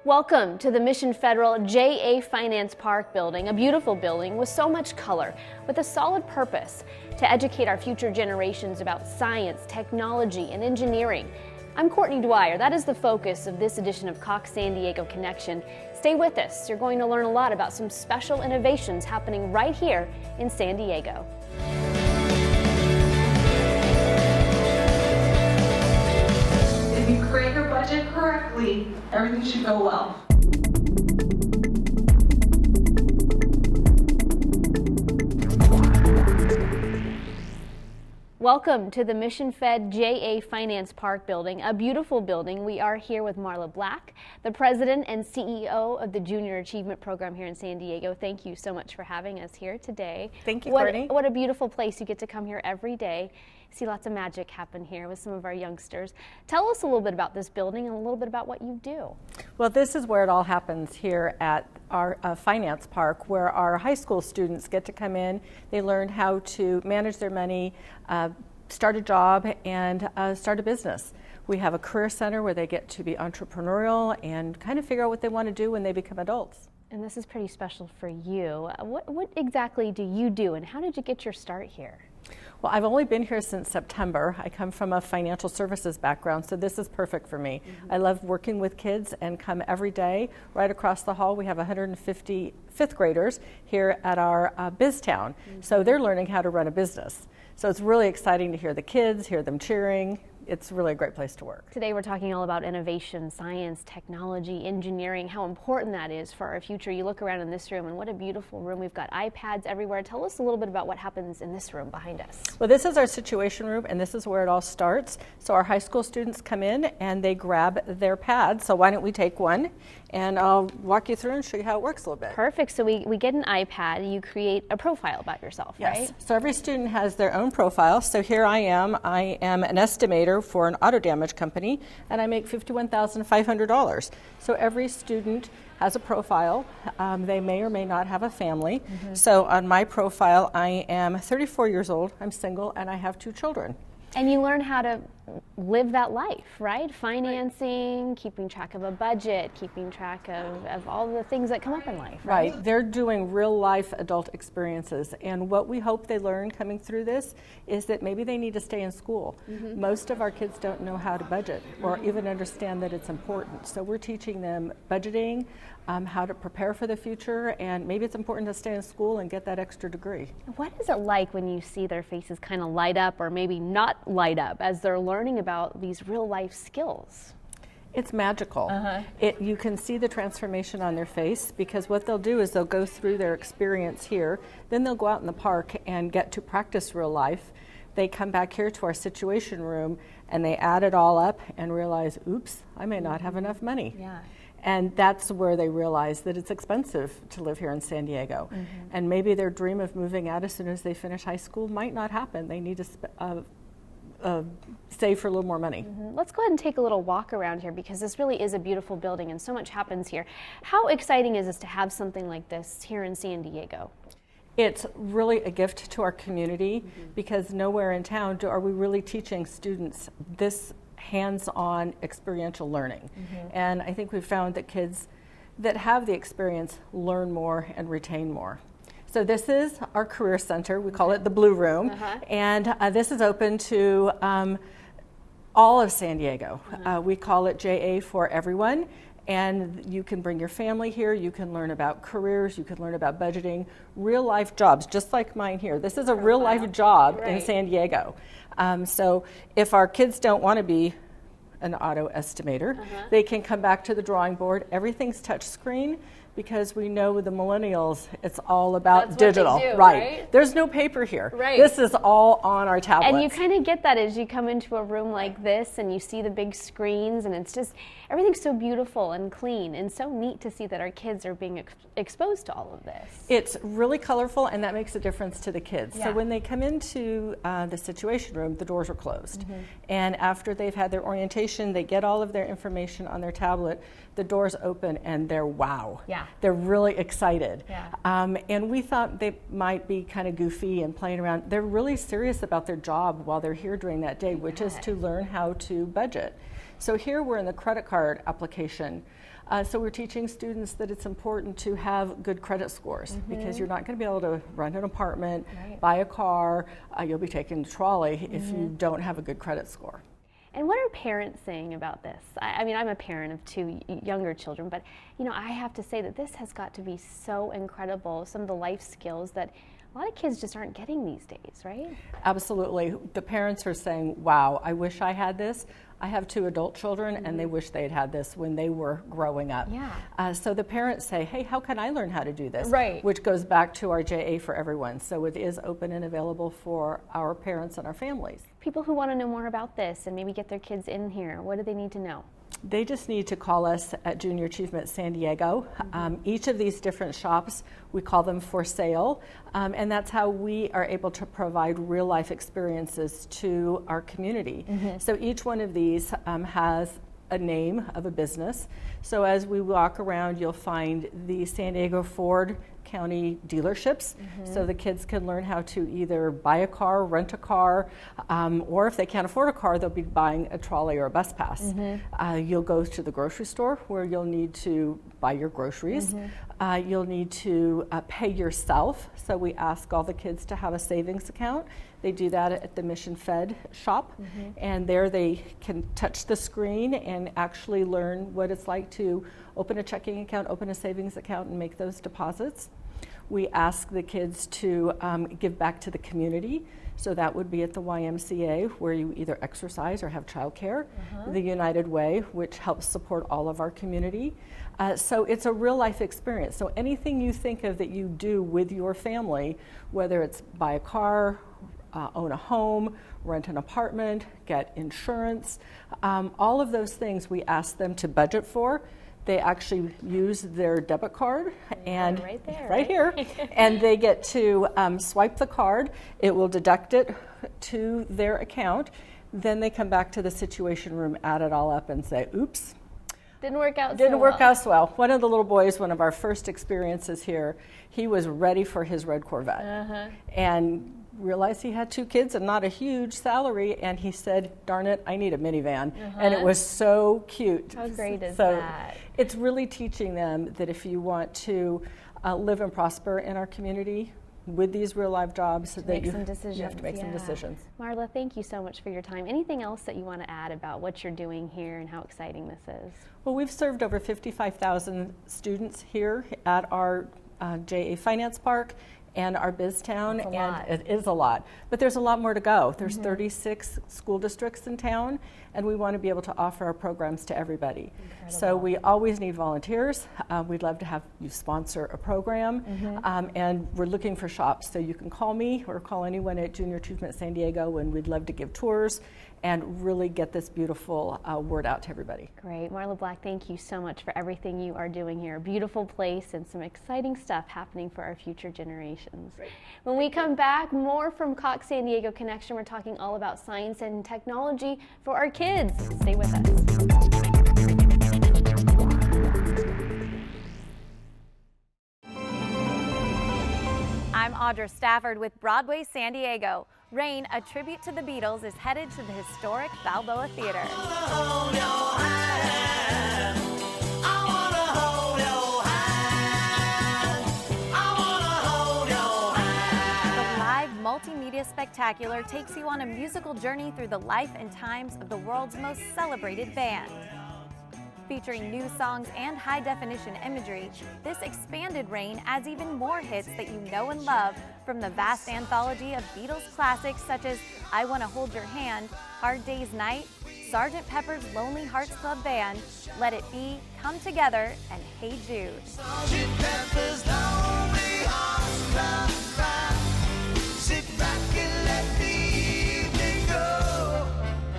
Welcome to the Mission Federal JA Finance Park building, a beautiful building with so much color, with a solid purpose to educate our future generations about science, technology, and engineering. I'm Courtney Dwyer. That is the focus of this edition of Cox San Diego Connection. Stay with us. You're going to learn a lot about some special innovations happening right here in San Diego. If you create your budget correctly, everything should go well. Welcome to the Mission Fed JA Finance Park building, a beautiful building. We are here with Marla Black, the president and CEO of the Junior Achievement Program here in San Diego. Thank you so much for having us here today. Thank you, Courtney. What a beautiful place. You get to come here every day. See lots of magic happen here with some of our youngsters. Tell us a little bit about this building and a little bit about what you do. Well, this is where it all happens here at our finance park, where our high school students get to come in. They learn how to manage their money, start a job, and start a business. We have a career center where they get to be entrepreneurial and kind of figure out what they want to do when they become adults. And this is pretty special for you. What exactly do you do, and how did you get your start here? Well, I've only been here since September. I come from a financial services background, so this is perfect for me. I love working with kids and come every day. Right across the hall, we have 150 fifth graders here at our BizTown. So they're learning how to run a business. So it's really exciting to hear the kids, hear them cheering. It's really a great place to work. Today we're talking all about innovation, science, technology, engineering, how important that is for our future. You look around in this room and what a beautiful room. We've got iPads everywhere. Tell us a little bit about what happens in this room behind us. Well, this is our situation room, and this is where it all starts. So our high school students come in and they grab their pad. So why don't we take one and I'll walk you through and show you how it works a little bit. Perfect. So we get an iPad. You create a profile about yourself, yes. Right? So every student has their own profile. So here I am an estimator for an auto damage company, and I make $51,500. So every student has a profile. They may or may not have a family. So on my profile, I am 34 years old, I'm single, and I have 2 children. And you learn how to live that life, right? Financing, keeping track of a budget, keeping track of all the things that come up in life, right? Right. They're doing real life adult experiences. And what we hope they learn coming through this is that maybe they need to stay in school. Most of our kids don't know how to budget or even understand that it's important. So we're teaching them budgeting, how to prepare for the future, and maybe it's important to stay in school and get that extra degree. What is it like when you see their faces kind of light up or maybe not light up as they're learning about these real life skills? It's magical. You can see the transformation on their face, because what they'll do is they'll go through their experience here, then they'll go out in the park and get to practice real life. They come back here to our situation room and they add it all up and realize, oops, I may not have enough money. Yeah. And that's where they realize that it's expensive to live here in San Diego. And maybe their dream of moving out as soon as they finish high school might not happen. They need to save for a little more money. Let's go ahead and take a little walk around here, because this really is a beautiful building and so much happens here. How exciting is it to have something like this here in San Diego? It's really a gift to our community, because nowhere in town are we really teaching students this hands-on experiential learning. And I think we've found that kids that have the experience learn more and retain more. So this is our career center. We call it the Blue Room. And this is open to all of San Diego. We call it JA for everyone. And you can bring your family here. You can learn about careers. You can learn about budgeting, real life jobs, just like mine here. This is a real life job in San Diego. So if our kids don't want to be an auto estimator, they can come back to the drawing board. Everything's touch screen, because we know with the millennials, it's all about digital. What they do, right? There's no paper here. Right. This is all on our tablets. And you kind of get that as you come into a room like this and you see the big screens, and it's just, everything's so beautiful and clean, and so neat to see that our kids are being exposed to all of this. It's really colorful, and that makes a difference to the kids. Yeah. So when they come into the situation room, the doors are closed. And after they've had their orientation, they get all of their information on their tablet, the doors open, and they're wow. Yeah. They're really excited. Yeah. And we thought they might be kind of goofy and playing around. They're really serious about their job while they're here during that day, which is to learn how to budget. So here we're in the credit card application. So we're teaching students that it's important to have good credit scores because you're not going to be able to rent an apartment, buy a car, you'll be taking the trolley if you don't have a good credit score. And what are parents saying about this? I mean, I'm a parent of 2 younger children, but you know, I have to say that this has got to be so incredible, some of the life skills that a lot of kids just aren't getting these days, right? Absolutely. The parents are saying, wow, I wish I had this. I have 2 adult children and they wish they'd had this when they were growing up. Yeah. So the parents say, hey, how can I learn how to do this? Right. Which goes back to our JA for Everyone. So it is open and available for our parents and our families. People who want to know more about this and maybe get their kids in here, what do they need to know? They just need to call us at Junior Achievement San Diego. Each of these different shops, we call them for sale, and that's how we are able to provide real life experiences to our community. So each one of these has a name of a business. So as we walk around, you'll find the San Diego Ford County dealerships, so the kids can learn how to either buy a car, rent a car, or if they can't afford a car, they'll be buying a trolley or a bus pass. You'll go to the grocery store where you'll need to buy your groceries. You'll need to pay yourself, so we ask all the kids to have a savings account. They do that at the Mission Fed shop, and there they can touch the screen and actually learn what it's like to open a checking account, open a savings account, and make those deposits. We ask the kids to give back to the community. So that would be at the YMCA, where you either exercise or have childcare. The United Way, which helps support all of our community. So it's a real life experience. So anything you think of that you do with your family, whether it's buy a car, own a home, rent an apartment, get insurance, all of those things we ask them to budget for. They actually use their debit card and right there, right here, and they get to swipe the card. It will deduct it to their account. Then they come back to the Situation Room, add it all up, and say, "Oops, Didn't work out. didn't work out so well." One of the little boys, one of our first experiences here, he was ready for his red Corvette, and realized he had 2 kids and not a huge salary, and he said, darn it, I need a minivan. And it was so cute. How great is so that? It's really teaching them that if you want to live and prosper in our community with these real life jobs, that you have to make some decisions. Marla, thank you so much for your time. Anything else that you want to add about what you're doing here and how exciting this is? Well, we've served over 55,000 students here at our JA Finance Park and our BizTown, and it is a lot. But there's a lot more to go. There's 36 school districts in town, and we want to be able to offer our programs to everybody. So we always need volunteers. We'd love to have you sponsor a program, and we're looking for shops. So you can call me or call anyone at Junior Achievement San Diego, and we'd love to give tours and really get this beautiful word out to everybody. Great. Marla Black, thank you so much for everything you are doing here. A beautiful place and some exciting stuff happening for our future generations. Great. When we come back, more from Cox San Diego Connection. We're talking all about science and technology for our kids. Stay with us. I'm Audra Stafford with Broadway San Diego. Rain, a tribute to the Beatles, is headed to the historic Balboa Theater. The live multimedia spectacular takes you on a musical journey through the life and times of the world's most celebrated band. Featuring new songs and high-definition imagery, this expanded Rain adds even more hits that you know and love from the vast anthology of Beatles classics such as I Wanna Hold Your Hand, Hard Day's Night, Sgt. Pepper's Lonely Hearts Club Band, Let It Be, Come Together, and Hey Jude. Sgt. Pepper's Lonely Hearts Club Band. Sit back and let the evening go.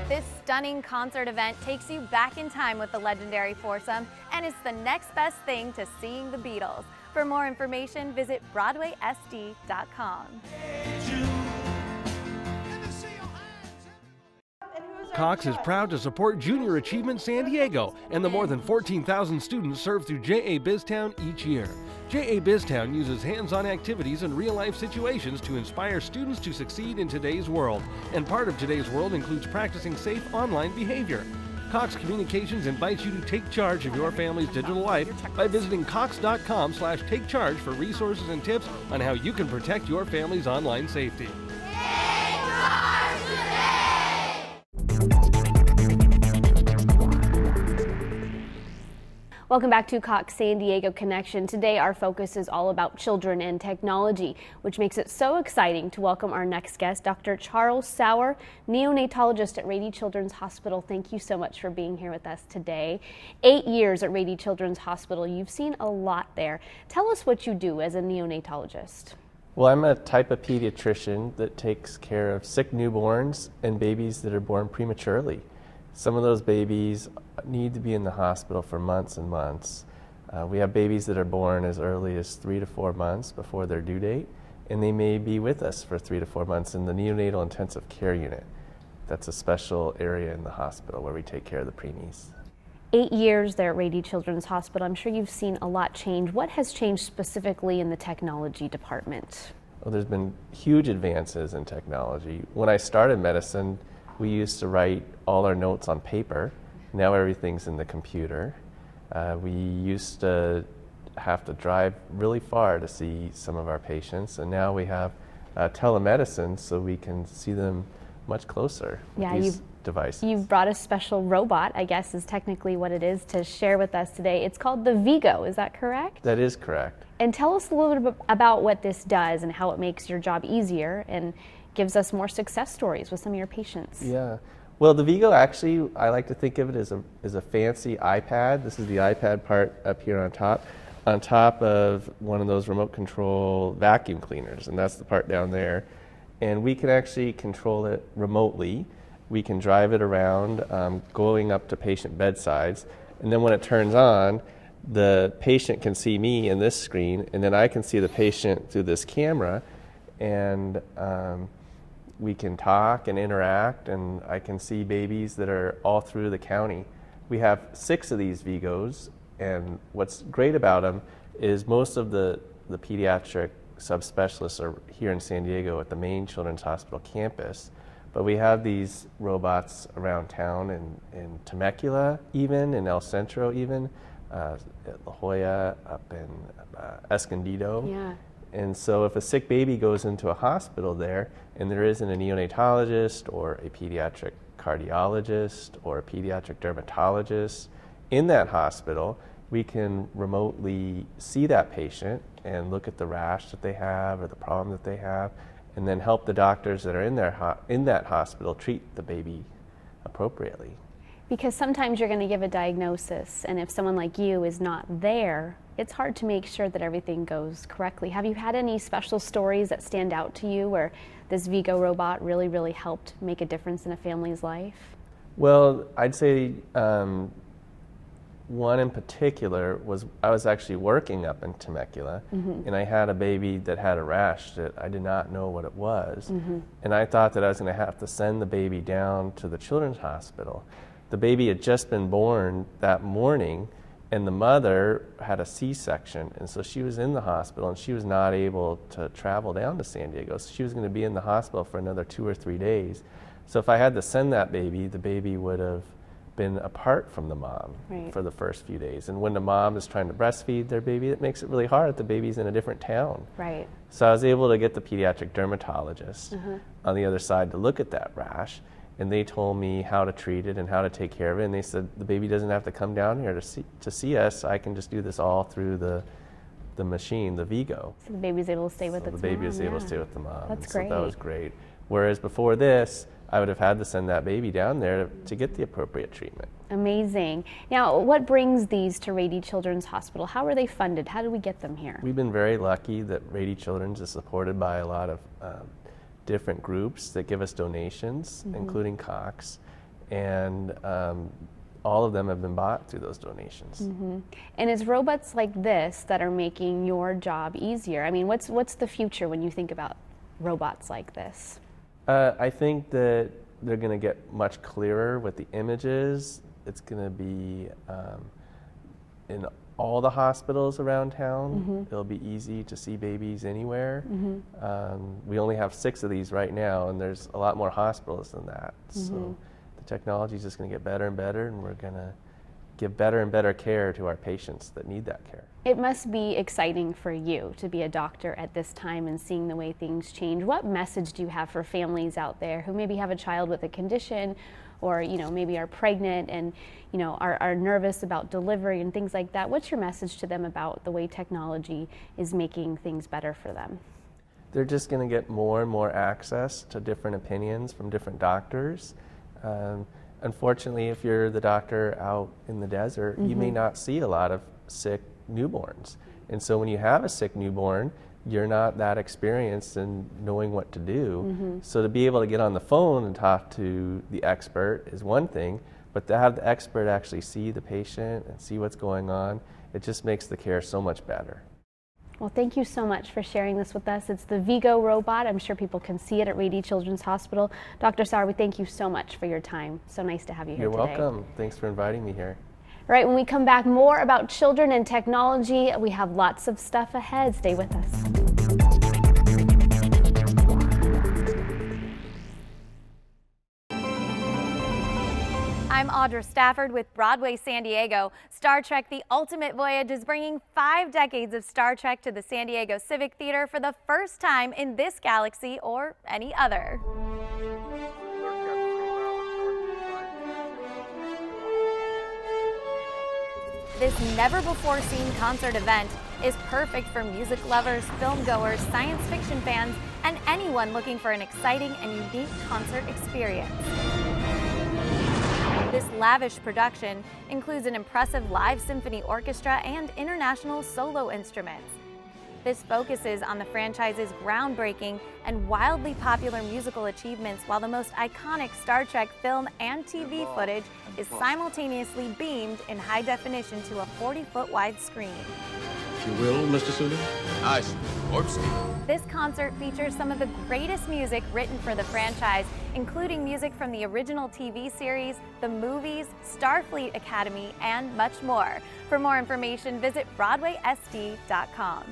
This stunning concert event takes you back in time with the legendary foursome, and it's the next best thing to seeing the Beatles. For more information, visit BroadwaySD.com. Cox is proud to support Junior Achievement San Diego and the more than 14,000 students served through JA BizTown each year. JA BizTown uses hands-on activities and real-life situations to inspire students to succeed in today's world. And part of today's world includes practicing safe online behavior. Cox Communications invites you to take charge of your family's digital life by visiting cox.com/takecharge for resources and tips on how you can protect your family's online safety. Welcome back to Cox San Diego Connection. Today our focus is all about children and technology, which makes it so exciting to welcome our next guest, Dr. Charles Sauer, neonatologist at Rady Children's Hospital. Thank you so much for being here with us today. 8 years at Rady Children's Hospital. You've seen a lot there. Tell us what you do as a neonatologist. Well, I'm a type of pediatrician that takes care of sick newborns and babies that are born prematurely. Some of those babies need to be in the hospital for months and months. We have babies that are born as early as 3 to 4 months before their due date, and they may be with us for 3 to 4 months in the neonatal intensive care unit. That's a special area in the hospital where we take care of the preemies. 8 years there at Rady Children's Hospital. I'm sure you've seen a lot change. What has changed specifically in the technology department? Well, there's been huge advances in technology. When I started medicine, we used to write all our notes on paper. Now everything's in the computer. We used to have to drive really far to see some of our patients, and now we have telemedicine, so we can see them much closer with these devices. You've brought a special robot, I guess is technically what it is, to share with us today. It's called the Vigo, is that correct? That is correct. And tell us a little bit about what this does and how it makes your job easier and gives us more success stories with some of your patients. Yeah. Well, the Vigo actually, I like to think of it as a fancy iPad. This is the iPad part up here on top of one of those remote control vacuum cleaners, and that's the part down there. And we can actually control it remotely. We can drive it around, going up to patient bedsides, and then when it turns on, the patient can see me in this screen, and then I can see the patient through this camera, and we can talk and interact, and I can see babies that are all through the county. We have 6 of these Vigos, and what's great about them is most of the pediatric subspecialists are here in San Diego at the main Children's Hospital campus, but we have these robots around town in Temecula even, in El Centro even, at La Jolla, up in Escondido. Yeah. And so if a sick baby goes into a hospital there and there isn't a neonatologist or a pediatric cardiologist or a pediatric dermatologist in that hospital, we can remotely see that patient and look at the rash that they have or the problem that they have, and then help the doctors that are in that hospital treat the baby appropriately. Because sometimes you're going to give a diagnosis, and if someone like you is not there, it's hard to make sure that everything goes correctly. Have you had any special stories that stand out to you where this Vigo robot really, really helped make a difference in a family's life? Well, I'd say one in particular was I was actually working up in Temecula, and I had a baby that had a rash that I did not know what it was, and I thought that I was going to have to send the baby down to the Children's Hospital. The baby had just been born that morning, and the mother had a C-section, and so she was in the hospital, and she was not able to travel down to San Diego, so she was going to be in the hospital for another 2 or 3 days. So if I had to send that baby, the baby would have been apart from the mom for the first few days. And when the mom is trying to breastfeed their baby, it makes it really hard if the baby's in a different town. Right. So I was able to get the pediatric dermatologist on the other side to look at that rash, and they told me how to treat it and how to take care of it. And they said, the baby doesn't have to come down here to see us. I can just do this all through the machine, the Vigo. So the baby's able to stay with its mom. The baby is able to stay with the mom. That's great. great. So that was great. Whereas before this, I would have had to send that baby down there to get the appropriate treatment. Amazing. Now, what brings these to Rady Children's Hospital? How are they funded? How do we get them here? We've been very lucky that Rady Children's is supported by a lot of different groups that give us donations, including Cox, and all of them have been bought through those donations. And it's robots like this that are making your job easier. I mean, what's the future when you think about robots like this? I think that they're going to get much clearer with the images. It's going to be in all the hospitals around town. It'll be easy to see babies anywhere. We only have 6 of these right now, and there's a lot more hospitals than that. So the technology is just going to get better and better, and we're going to give better and better care to our patients that need that care. It must be exciting for you to be a doctor at this time and seeing the way things change. What message do you have for families out there who maybe have a child with a condition, or maybe are pregnant and are nervous about delivery and things like that? What's your message to them about the way technology is making things better for them? They're just going to get more and more access to different opinions from different doctors. Unfortunately, if you're the doctor out in the desert, you may not see a lot of sick newborns. And so when you have a sick newborn, you're not that experienced in knowing what to do. So to be able to get on the phone and talk to the expert is one thing, but to have the expert actually see the patient and see what's going on, it just makes the care so much better. Well, thank you so much for sharing this with us. It's the Vigo robot. I'm sure people can see it at Rady Children's Hospital. Dr. Sauer, we thank you so much for your time. So nice to have you here You're today. welcome. Thanks for inviting me here. All right, when we come back, more about children and technology. We have lots of stuff ahead. Stay with us. I'm Audra Stafford with Broadway San Diego. Star Trek The Ultimate Voyage is bringing 5 decades of Star Trek to the San Diego Civic Theater for the first time in this galaxy or any other. This never-before-seen concert event is perfect for music lovers, film goers, science fiction fans, and anyone looking for an exciting and unique concert experience. This lavish production includes an impressive live symphony orchestra and international solo instruments. This focuses on the franchise's groundbreaking and wildly popular musical achievements, while the most iconic Star Trek film and TV footage is simultaneously beamed in high definition to a 40-foot wide screen. You will, Mr. Sulu? Aye, Orbs. This concert features some of the greatest music written for the franchise, including music from the original TV series, the movies, Starfleet Academy, and much more. For more information, visit BroadwaySD.com.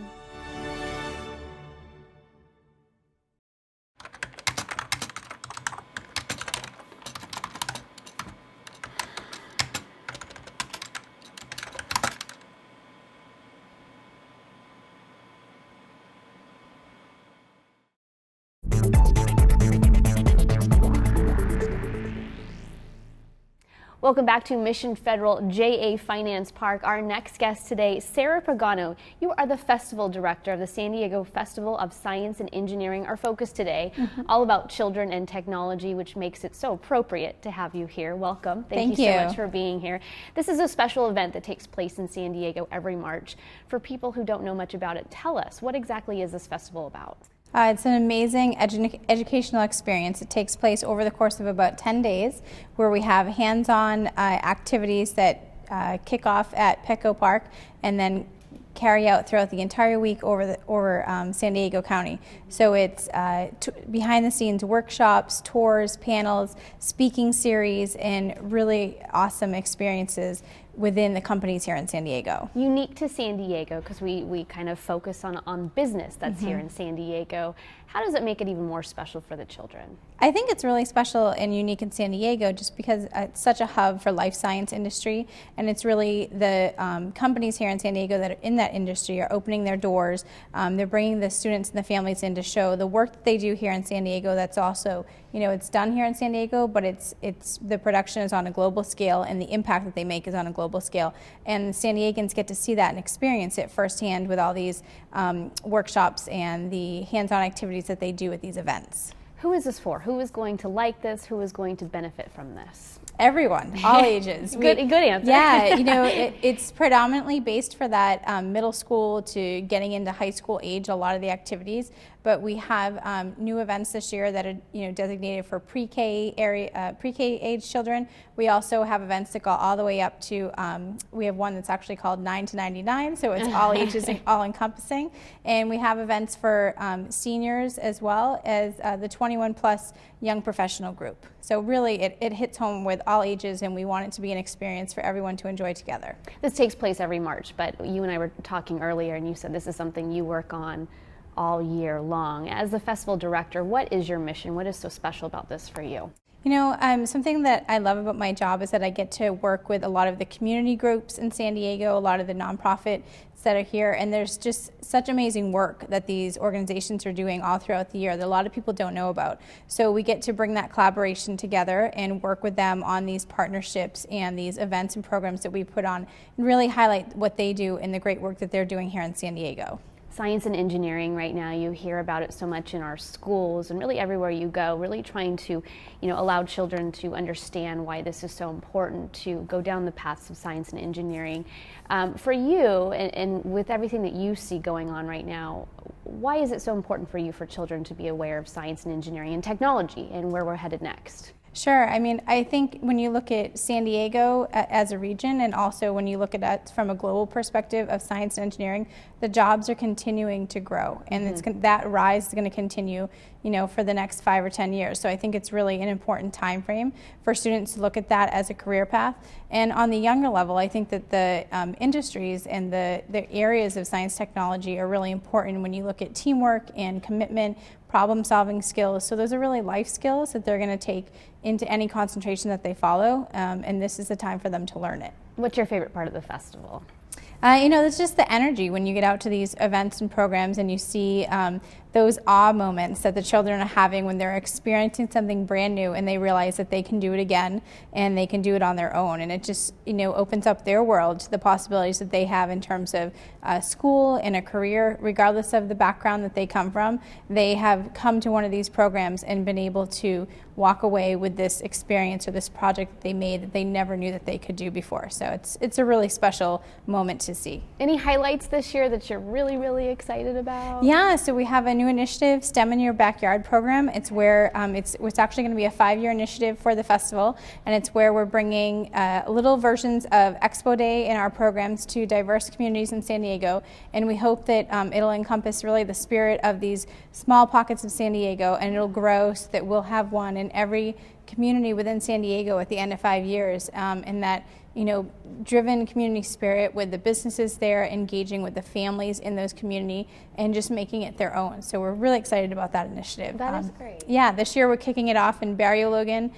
Welcome back to Mission Federal JA Finance Park. Our next guest today, Sarah Pagano. You are the festival director of the San Diego Festival of Science and Engineering. Our focus today, all about children and technology, which makes it so appropriate to have you here. Welcome. Thank you so much for being here. This is a special event that takes place in San Diego every March. For people who don't know much about it, tell us, what exactly is this festival about? It's an amazing educational experience. It takes place over the course of about 10 days, where we have hands-on activities that kick off at Petco Park and then carry out throughout the entire week over San Diego County. So it's behind-the-scenes workshops, tours, panels, speaking series, and really awesome experiences within the companies here in San Diego. Unique to San Diego, because we kind of focus on business that's here in San Diego. How does it make it even more special for the children? I think it's really special and unique in San Diego just because it's such a hub for life science industry, and it's really the companies here in San Diego that are in that industry are opening their doors. They're bringing the students and the families in to show the work that they do here in San Diego. That's also, it's done here in San Diego, but it's the production is on a global scale, and the impact that they make is on a global scale. And San Diegans get to see that and experience it firsthand with all these workshops and the hands-on activities that they do at these events. Who is this for? Who is going to like this? Who is going to benefit from this? Everyone, all ages. Good answer. Yeah, it's predominantly based for that middle school to getting into high school age, a lot of the activities. But we have new events this year that are designated for pre-K age children. We also have events that go all the way up to, we have one that's actually called 9 to 99, so it's all ages and all encompassing. And we have events for seniors as well as the 21 plus young professional group. So really it hits home with all ages, and we want it to be an experience for everyone to enjoy together. This takes place every March, but you and I were talking earlier and you said this is something you work on all year long. As the festival director, what is your mission? What is so special about this for you? You know, something that I love about my job is that I get to work with a lot of the community groups in San Diego, a lot of the nonprofits that are here, and there's just such amazing work that these organizations are doing all throughout the year that a lot of people don't know about. So we get to bring that collaboration together and work with them on these partnerships and these events and programs that we put on and really highlight what they do and the great work that they're doing here in San Diego. Science and engineering right now, you hear about it so much in our schools and really everywhere you go, really trying to, allow children to understand why this is so important to go down the paths of science and engineering. For you, and with everything that you see going on right now, why is it so important for you for children to be aware of science and engineering and technology and where we're headed next? Sure. I mean, I think when you look at San Diego as a region, and also when you look at it from a global perspective of science and engineering, the jobs are continuing to grow, and that rise is going to continue, for the next 5 or 10 years. So I think it's really an important time frame for students to look at that as a career path. And on the younger level, I think that the industries and the areas of science technology are really important when you look at teamwork and commitment, problem-solving skills. So those are really life skills that they're going to take into any concentration that they follow, and this is the time for them to learn it. What's your favorite part of the festival? It's just the energy when you get out to these events and programs and you see those awe moments that the children are having when they're experiencing something brand new and they realize that they can do it again and they can do it on their own. And it just, opens up their world to the possibilities that they have in terms of school and a career, regardless of the background that they come from. They have come to one of these programs and been able to walk away with this experience or this project that they made that they never knew that they could do before. So it's a really special moment to see. Any highlights this year that you're really, really excited about? Yeah, so we have a new initiative, STEM in Your Backyard program. It's where it's actually going to be a 5-year initiative for the festival, and it's where we're bringing little versions of Expo Day in our programs to diverse communities in San Diego, and we hope that it'll encompass really the spirit of these small pockets of San Diego, and it'll grow so that we'll have one in every community within San Diego at the end of 5 years, and that driven community spirit with the businesses there engaging with the families in those community and just making it their own. So we're really excited about that initiative. That is great. Yeah, this year we're kicking it off in Barrio Logan,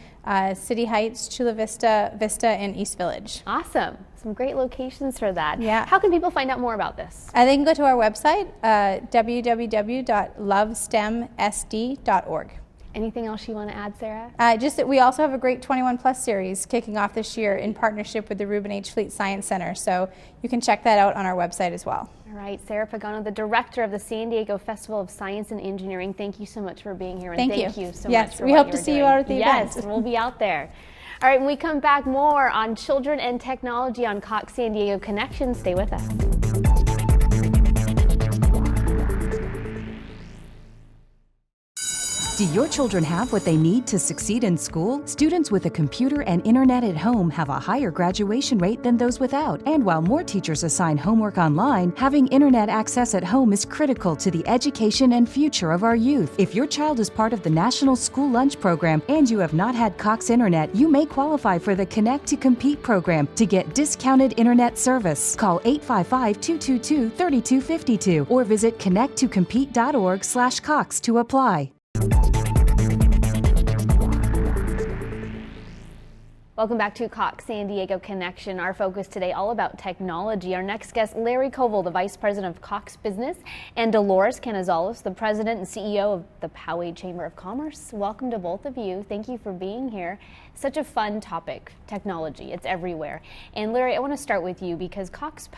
City Heights, Chula Vista, and East Village. Awesome. Some great locations for that. Yeah. How can people find out more about this? They can go to our website, www.lovestemsd.org. Anything else you want to add, Sarah? Just that we also have a great 21 Plus series kicking off this year in partnership with the Reuben H. Fleet Science Center. So you can check that out on our website as well. All right, Sarah Pagano, the director of the San Diego Festival of Science and Engineering. Thank you so much for being here, and thank you so much for we what hope you to are see doing. you out at the event. Yes, we'll be out there. All right, when we come back, more on children and technology on Cox San Diego Connection. Stay with us. Do your children have what they need to succeed in school? Students with a computer and internet at home have a higher graduation rate than those without. And while more teachers assign homework online, having internet access at home is critical to the education and future of our youth. If your child is part of the National School Lunch Program and you have not had Cox Internet, you may qualify for the Connect to Compete program to get discounted internet service. Call 855-222-3252 or visit connecttocompete.org/Cox to apply. Welcome back to Cox San Diego Connection. Our focus today all about technology. Our next guest, Larry Koval, the Vice President of Cox Business, and Dolores Canizales, the President and CEO of the Poway Chamber of Commerce. Welcome to both of you. Thank you for being here. Such a fun topic, technology. It's everywhere. And Larry, I want to start with you because Cox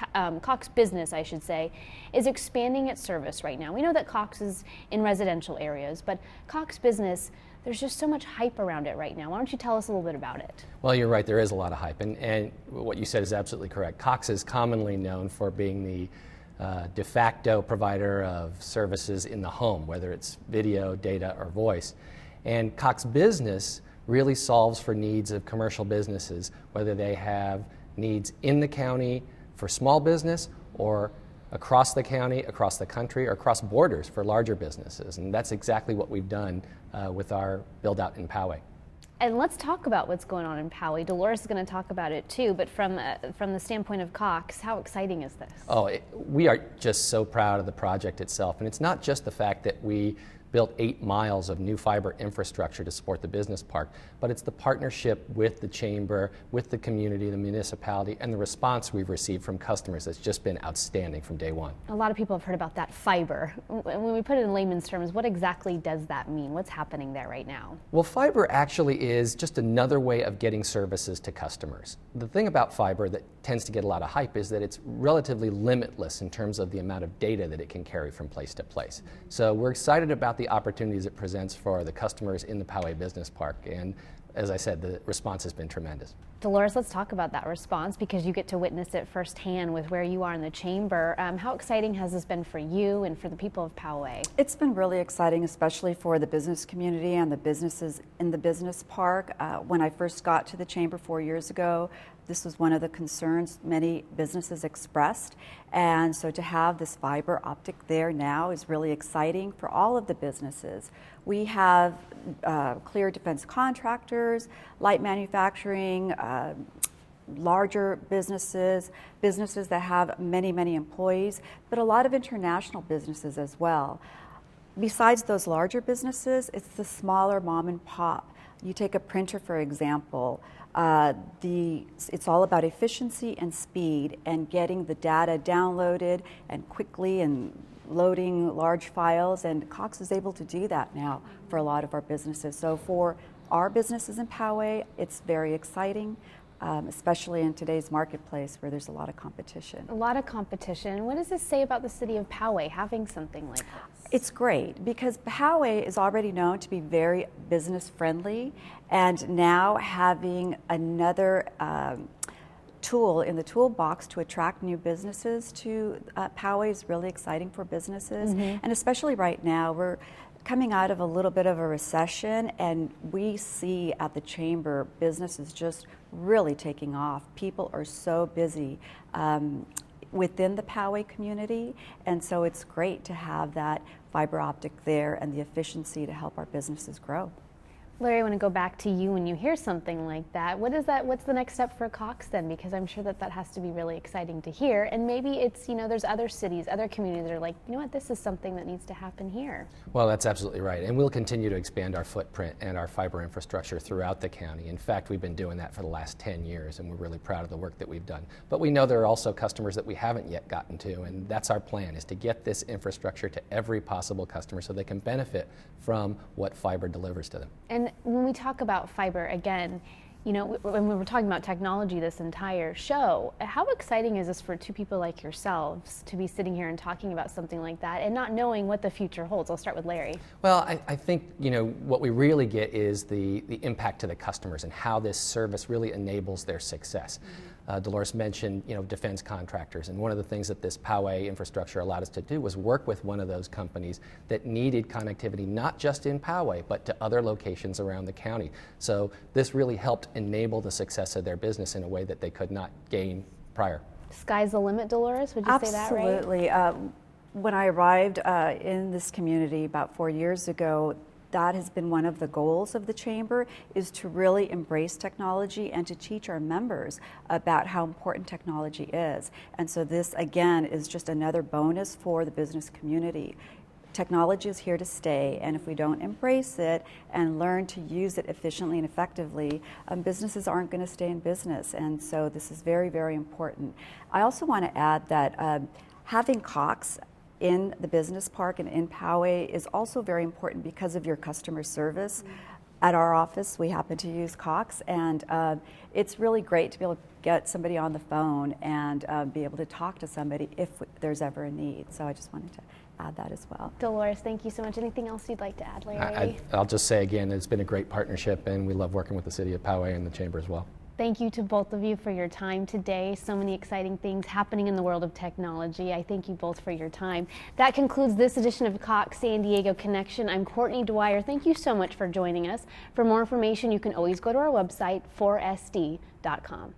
Business, I should say, is expanding its service right now. We know that Cox is in residential areas, but Cox Business, there's just so much hype around it right now. Why don't you tell us a little bit about it? Well, you're right, there is a lot of hype, and what you said is absolutely correct. Cox is commonly known for being the de facto provider of services in the home, whether it's video, data, or voice. And Cox Business really solves for needs of commercial businesses, whether they have needs in the county for small business or across the county, across the country, or across borders for larger businesses. And that's exactly what we've done with our build out in Poway. And let's talk about what's going on in Poway. Dolores is going to talk about it too, but from the standpoint of Cox, how exciting is this? We are just so proud of the project itself. And it's not just the fact that we built 8 miles of new fiber infrastructure to support the business park, but it's the partnership with the chamber, with the community, the municipality, and the response we've received from customers that's just been outstanding from day one. A lot of people have heard about that fiber. When we put it in layman's terms, what exactly does that mean? What's happening there right now? Well, fiber actually is just another way of getting services to customers. The thing about fiber that tends to get a lot of hype is that it's relatively limitless in terms of the amount of data that it can carry from place to place. So we're excited about the opportunities it presents for the customers in the Poway Business Park, and as I said, the response has been tremendous. Dolores, let's talk about that response because you get to witness it firsthand with where you are in the chamber. How exciting has this been for you and for the people of Poway? It's been really exciting, especially for the business community and the businesses in the business park. When I first got to the chamber 4 years ago, this was one of the concerns many businesses expressed, and so to have this fiber optic there now is really exciting for all of the businesses. We have clear defense contractors, light manufacturing, larger businesses, businesses that have many, many employees, but a lot of international businesses as well. Besides those larger businesses, it's the smaller mom and pop. You take a printer, for example, it's all about efficiency and speed and getting the data downloaded and quickly and loading large files, and Cox is able to do that now for a lot of our businesses. So for our businesses in Poway, it's very exciting, especially in today's marketplace where there's a lot of competition. A lot of competition. What does this say about the city of Poway having something like this? It's great because Poway is already known to be very business friendly, and now having another tool in the toolbox to attract new businesses to Poway is really exciting for businesses. And especially right now, we're coming out of a little bit of a recession, and we see at the chamber businesses just really taking off. People are so busy within the Poway community, and so it's great to have that fiber optic there and the efficiency to help our businesses grow. Larry, I want to go back to you when you hear something like that. What's the next step for Cox then? Because I'm sure that has to be really exciting to hear. And maybe it's, there's other cities, other communities that are like, you know what, this is something that needs to happen here. Well, that's absolutely right. And we'll continue to expand our footprint and our fiber infrastructure throughout the county. In fact, we've been doing that for the last 10 years, and we're really proud of the work that we've done. But we know there are also customers that we haven't yet gotten to, and that's our plan, is to get this infrastructure to every possible customer so they can benefit from what fiber delivers to them. And when we talk about fiber, again, when we were talking about technology this entire show, how exciting is this for two people like yourselves to be sitting here and talking about something like that and not knowing what the future holds? I'll start with Larry. Well, I think, what we really get is the impact to the customers and how this service really enables their success. Dolores mentioned, defense contractors, and one of the things that this Poway infrastructure allowed us to do was work with one of those companies that needed connectivity not just in Poway, but to other locations around the county. So this really helped enable the success of their business in a way that they could not gain prior. Sky's the limit, Dolores? Would you say that right? Absolutely. When I arrived in this community about 4 years ago, that has been one of the goals of the chamber, is to really embrace technology and to teach our members about how important technology is. And so this, again, is just another bonus for the business community. Technology is here to stay, and if we don't embrace it and learn to use it efficiently and effectively, businesses aren't going to stay in business. And so this is very, very important. I also want to add that having Cox in the business park and in Poway is also very important because of your customer service. At our office, we happen to use Cox, and it's really great to be able to get somebody on the phone and be able to talk to somebody if there's ever a need. So I just wanted to add that as well. Dolores, thank you so much. Anything else you'd like to add, Larry? I'll just say again, it's been a great partnership, and we love working with the city of Poway and the chamber as well. Thank you to both of you for your time today. So many exciting things happening in the world of technology. I thank you both for your time. That concludes this edition of Cox San Diego Connection. I'm Courtney Dwyer. Thank you so much for joining us. For more information, you can always go to our website, 4sd.com.